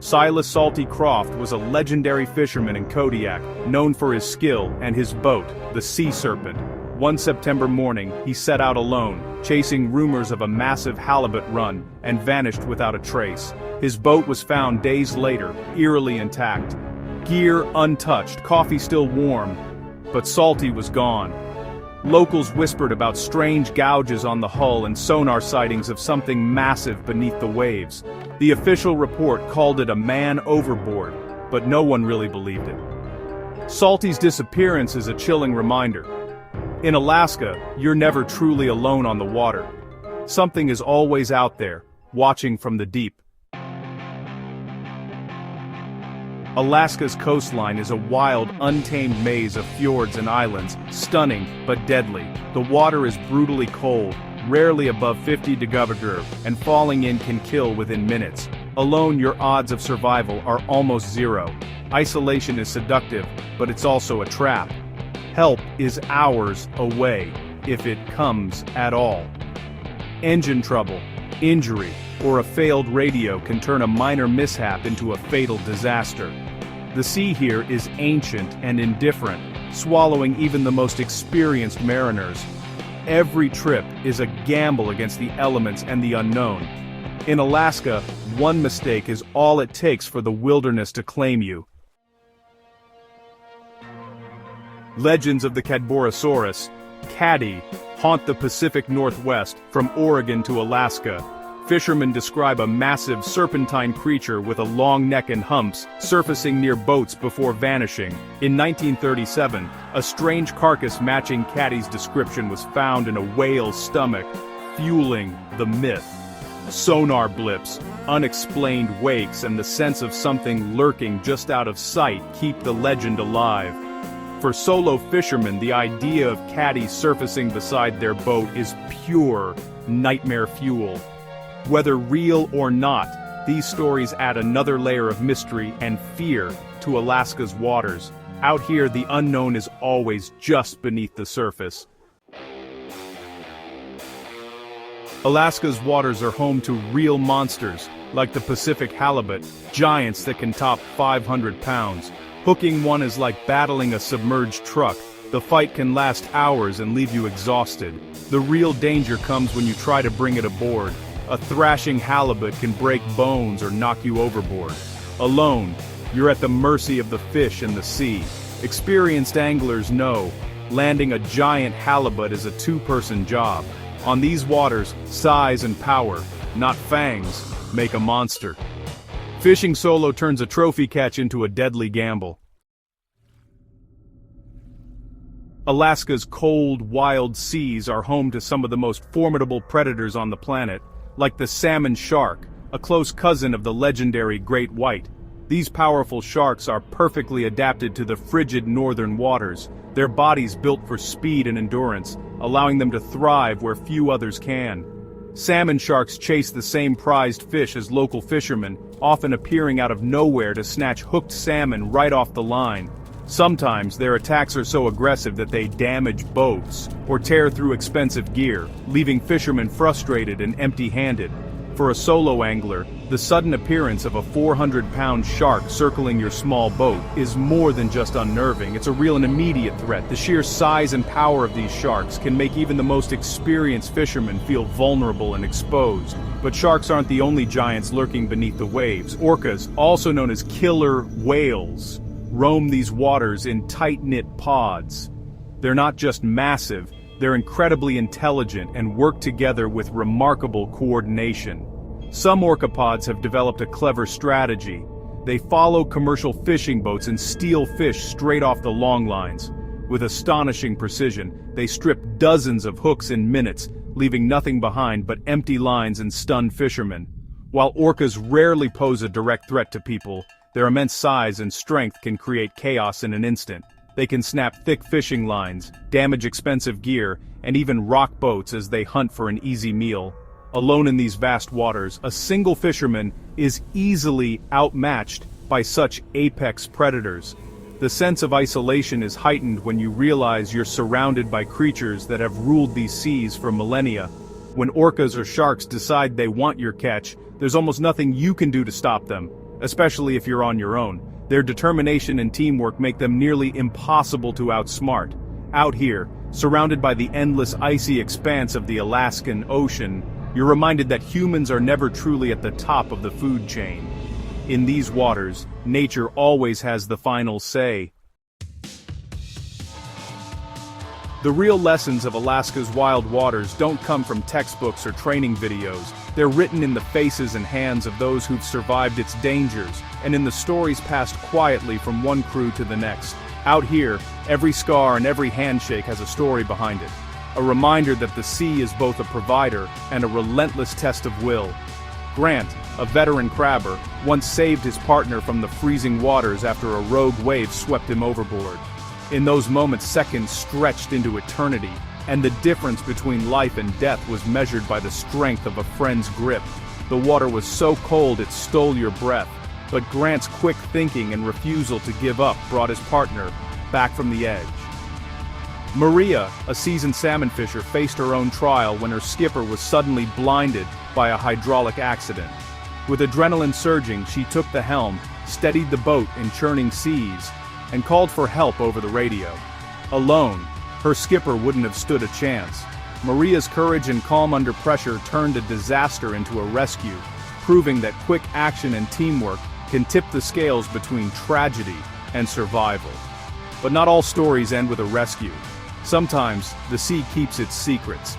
Silas Salty Croft was a legendary fisherman in Kodiak, known for his skill and his boat, the Sea Serpent. One September morning, he set out alone, chasing rumors of a massive halibut run, and vanished without a trace. His boat was found days later, eerily intact. Gear untouched, coffee still warm, but Salty was gone. Locals whispered about strange gouges on the hull and sonar sightings of something massive beneath the waves. The official report called it a man overboard, but no one really believed it. Salty's disappearance is a chilling reminder. In Alaska, you're never truly alone on the water. Something is always out there, watching from the deep. Alaska's coastline is a wild, untamed maze of fjords and islands, stunning but deadly. The water is brutally cold, rarely above 50 degrees, and falling in can kill within minutes. Alone, your odds of survival are almost zero. Isolation is seductive, but it's also a trap. Help is hours away, if it comes at all. Engine trouble, injury, or a failed radio can turn a minor mishap into a fatal disaster. The sea here is ancient and indifferent, swallowing even the most experienced mariners. Every trip is a gamble against the elements and the unknown. In Alaska, one mistake is all it takes for the wilderness to claim you. Legends of the Cadborosaurus, Caddy, haunt the Pacific Northwest, from Oregon to Alaska. Fishermen describe a massive serpentine creature with a long neck and humps, surfacing near boats before vanishing. In 1937, a strange carcass matching Caddy's description was found in a whale's stomach, fueling the myth. Sonar blips, unexplained wakes, and the sense of something lurking just out of sight keep the legend alive. For solo fishermen, the idea of Caddy surfacing beside their boat is pure nightmare fuel. Whether real or not, these stories add another layer of mystery and fear to Alaska's waters. Out here, the unknown is always just beneath the surface. Alaska's waters are home to real monsters, like the Pacific halibut, giants that can top 500 pounds. Hooking one is like battling a submerged truck. The fight can last hours and leave you exhausted. The real danger comes when you try to bring it aboard. A thrashing halibut can break bones or knock you overboard. Alone, you're at the mercy of the fish and the sea. Experienced anglers know, landing a giant halibut is a two-person job. On these waters, size and power, not fangs, make a monster. Fishing solo turns a trophy catch into a deadly gamble. Alaska's cold, wild seas are home to some of the most formidable predators on the planet, like the salmon shark, a close cousin of the legendary great white. These powerful sharks are perfectly adapted to the frigid northern waters, their bodies built for speed and endurance, allowing them to thrive where few others can. Salmon sharks chase the same prized fish as local fishermen, often appearing out of nowhere to snatch hooked salmon right off the line. Sometimes their attacks are so aggressive that they damage boats or tear through expensive gear, leaving fishermen frustrated and empty-handed. For a solo angler, the sudden appearance of a 400-pound shark circling your small boat is more than just unnerving. It's a real and immediate threat. The sheer size and power of these sharks can make even the most experienced fishermen feel vulnerable and exposed. But sharks aren't the only giants lurking beneath the waves. Orcas, also known as killer whales, roam these waters in tight-knit pods. They're not just massive, they're incredibly intelligent and work together with remarkable coordination. Some orcapods have developed a clever strategy. They follow commercial fishing boats and steal fish straight off the long lines. With astonishing precision, they strip dozens of hooks in minutes, leaving nothing behind but empty lines and stunned fishermen. While orcas rarely pose a direct threat to people, their immense size and strength can create chaos in an instant. They can snap thick fishing lines, damage expensive gear, and even rock boats as they hunt for an easy meal. Alone in these vast waters, a single fisherman is easily outmatched by such apex predators. The sense of isolation is heightened when you realize you're surrounded by creatures that have ruled these seas for millennia. When orcas or sharks decide they want your catch, there's almost nothing you can do to stop them. especially if you're on your own. Their determination and teamwork make them nearly impossible to outsmart. Out here, surrounded by the endless icy expanse of the Alaskan Ocean, you're reminded that humans are never truly at the top of the food chain. In these waters, nature always has the final say. The real lessons of Alaska's wild waters don't come from textbooks or training videos. They're written in the faces and hands of those who've survived its dangers, and in the stories passed quietly from one crew to the next. Out here, every scar and every handshake has a story behind it. A reminder that the sea is both a provider and a relentless test of will. Grant, a veteran crabber, once saved his partner from the freezing waters after a rogue wave swept him overboard. In those moments, seconds stretched into eternity, and the difference between life and death was measured by the strength of a friend's grip. The water was so cold it stole your breath, but Grant's quick thinking and refusal to give up brought his partner back from the edge. Maria, a seasoned salmon fisher, faced her own trial when her skipper was suddenly blinded by a hydraulic accident. With adrenaline surging, she took the helm, steadied the boat in churning seas, and called for help over the radio. Alone, her skipper wouldn't have stood a chance. Maria's courage and calm under pressure turned a disaster into a rescue, proving that quick action and teamwork can tip the scales between tragedy and survival. But not all stories end with a rescue. Sometimes, the sea keeps its secrets.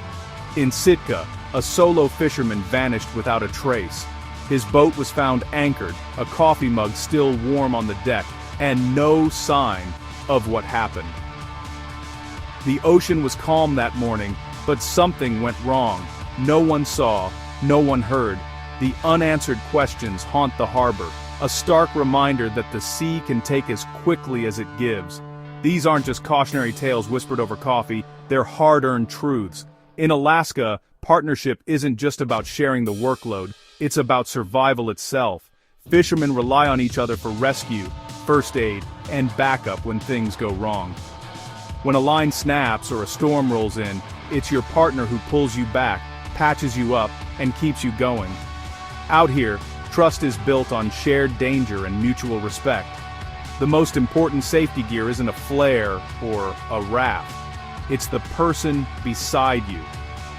In Sitka, a solo fisherman vanished without a trace. His boat was found anchored, a coffee mug still warm on the deck, and no sign of what happened. The ocean was calm that morning, but something went wrong. No one saw, no one heard. The unanswered questions haunt the harbor, a stark reminder that the sea can take as quickly as it gives. These aren't just cautionary tales whispered over coffee, they're hard-earned truths. In Alaska, partnership isn't just about sharing the workload, it's about survival itself. Fishermen rely on each other for rescue, first aid, and backup when things go wrong. When a line snaps or a storm rolls in, it's your partner who pulls you back, patches you up, and keeps you going. Out here, trust is built on shared danger and mutual respect. The most important safety gear isn't a flare or a raft. It's the person beside you.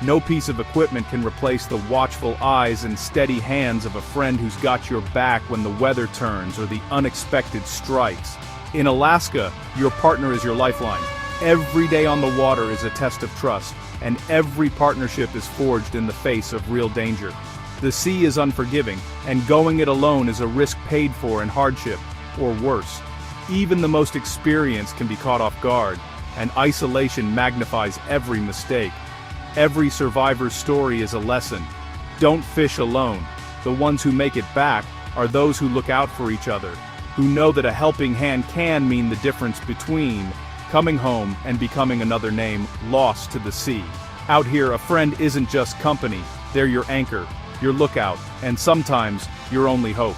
No piece of equipment can replace the watchful eyes and steady hands of a friend who's got your back when the weather turns or the unexpected strikes. In Alaska, your partner is your lifeline. Every day on the water is a test of trust, and every partnership is forged in the face of real danger. The sea is unforgiving, and going it alone is a risk paid for in hardship, or worse. Even the most experienced can be caught off guard, and isolation magnifies every mistake. Every survivor's story is a lesson. Don't fish alone. The ones who make it back are those who look out for each other, who know that a helping hand can mean the difference between coming home and becoming another name lost to the sea. Out here, a friend isn't just company, they're your anchor, your lookout, and sometimes your only hope.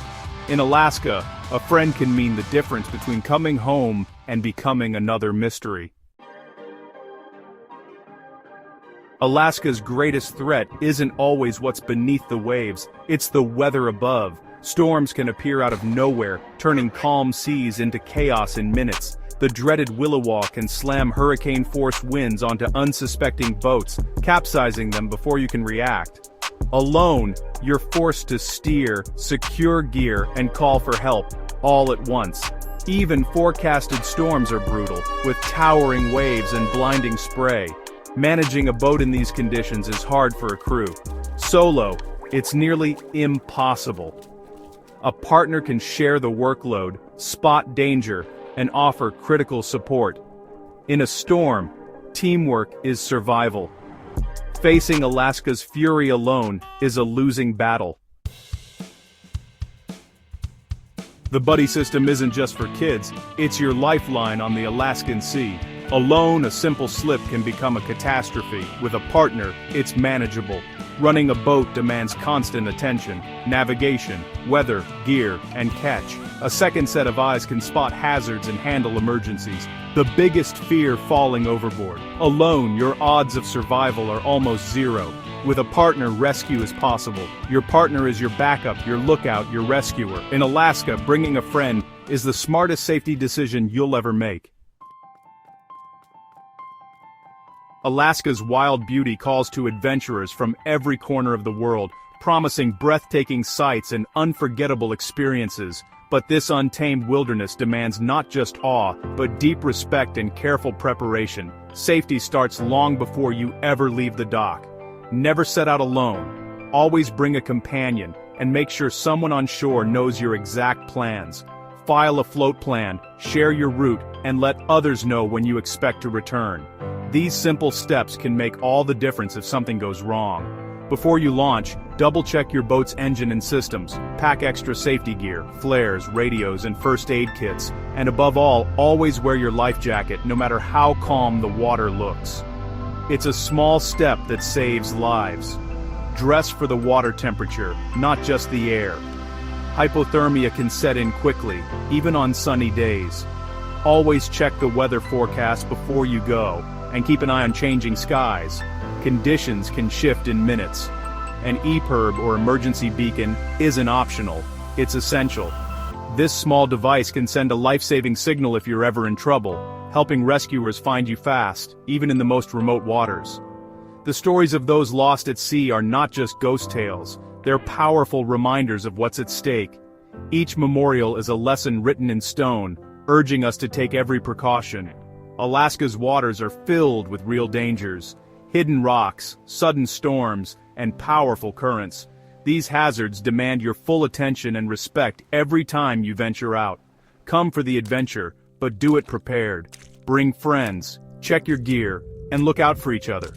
In Alaska, a friend can mean the difference between coming home and becoming another mystery. Alaska's greatest threat isn't always what's beneath the waves, it's the weather above. Storms can appear out of nowhere, turning calm seas into chaos in minutes. The dreaded Willowaw can slam hurricane-force winds onto unsuspecting boats, capsizing them before you can react. Alone, you're forced to steer, secure gear, and call for help, all at once. Even forecasted storms are brutal, with towering waves and blinding spray. Managing a boat in these conditions is hard for a crew. Solo, it's nearly impossible. A partner can share the workload, spot danger, and offer critical support. In a storm, teamwork is survival. Facing Alaska's fury alone is a losing battle. The buddy system isn't just for kids, it's your lifeline on the Alaskan Sea. Alone, a simple slip can become a catastrophe. With a partner, it's manageable. Running a boat demands constant attention, navigation, weather, gear, and catch. A second set of eyes can spot hazards and handle emergencies. The biggest fear, falling overboard. Alone, your odds of survival are almost zero. With a partner, rescue is possible. Your partner is your backup, your lookout, your rescuer. In Alaska, bringing a friend is the smartest safety decision you'll ever make. Alaska's wild beauty calls to adventurers from every corner of the world, promising breathtaking sights and unforgettable experiences. But this untamed wilderness demands not just awe, but deep respect and careful preparation. Safety starts long before you ever leave the dock. Never set out alone. Always bring a companion, and make sure someone on shore knows your exact plans. File a float plan, share your route, and let others know when you expect to return. These simple steps can make all the difference if something goes wrong. Before you launch, double-check your boat's engine and systems, pack extra safety gear, flares, radios, and first aid kits, and above all, always wear your life jacket no matter how calm the water looks. It's a small step that saves lives. Dress for the water temperature, not just the air. Hypothermia can set in quickly, even on sunny days. Always check the weather forecast before you go, and keep an eye on changing skies. Conditions can shift in minutes. An EPIRB or emergency beacon isn't optional, it's essential. This small device can send a life-saving signal if you're ever in trouble, helping rescuers find you fast, even in the most remote waters. The stories of those lost at sea are not just ghost tales, they're powerful reminders of what's at stake. Each memorial is a lesson written in stone, urging us to take every precaution. Alaska's waters are filled with real dangers, hidden rocks, sudden storms, and powerful currents. These hazards demand your full attention and respect every time you venture out. Come for the adventure, but do it prepared. Bring friends, check your gear, and look out for each other.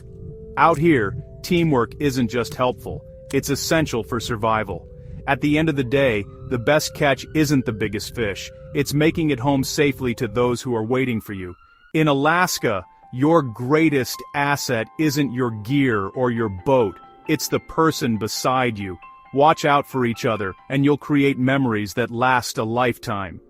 Out here, teamwork isn't just helpful, it's essential for survival. At the end of the day, the best catch isn't the biggest fish, it's making it home safely to those who are waiting for you. In Alaska, your greatest asset isn't your gear or your boat, it's the person beside you. Watch out for each other, and you'll create memories that last a lifetime.